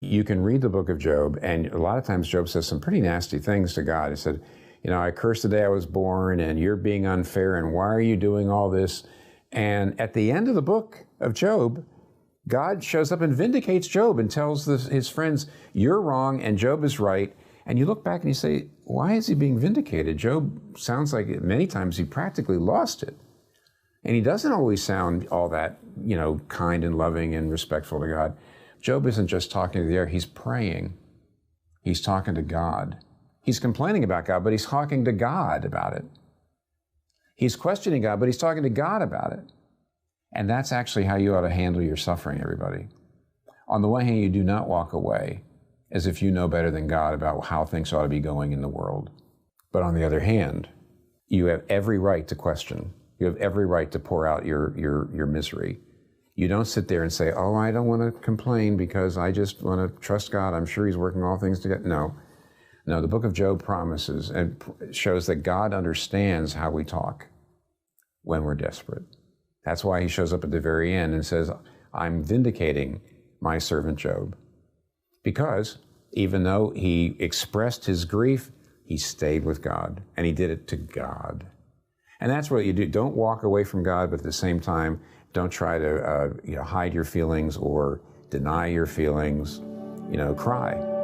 You can read the book of Job, and a lot of times Job says some pretty nasty things to God. He said, I cursed the day I was born, and you're being unfair, and why are you doing all this? And at the end of the book of Job, God shows up and vindicates Job and tells his friends, you're wrong and Job is right. And you look back and you say, why is he being vindicated? Job sounds like many times he practically lost it. And he doesn't always sound all that, kind and loving and respectful to God. Job isn't just talking to the air, he's praying. He's talking to God. He's complaining about God, but he's talking to God about it. He's questioning God, but he's talking to God about it. And that's actually how you ought to handle your suffering, everybody. On the one hand, you do not walk away as if you know better than God about how things ought to be going in the world. But on the other hand, you have every right to question. You have every right to pour out your misery. You don't sit there and say, I don't want to complain because I just want to trust God. I'm sure he's working all things together. No, the book of Job promises and shows that God understands how we talk when we're desperate. That's why he shows up at the very end and says, I'm vindicating my servant Job. Because even though he expressed his grief, he stayed with God, and he did it to God. And that's what you do. Don't walk away from God, but at the same time, don't try to hide your feelings or deny your feelings. Cry.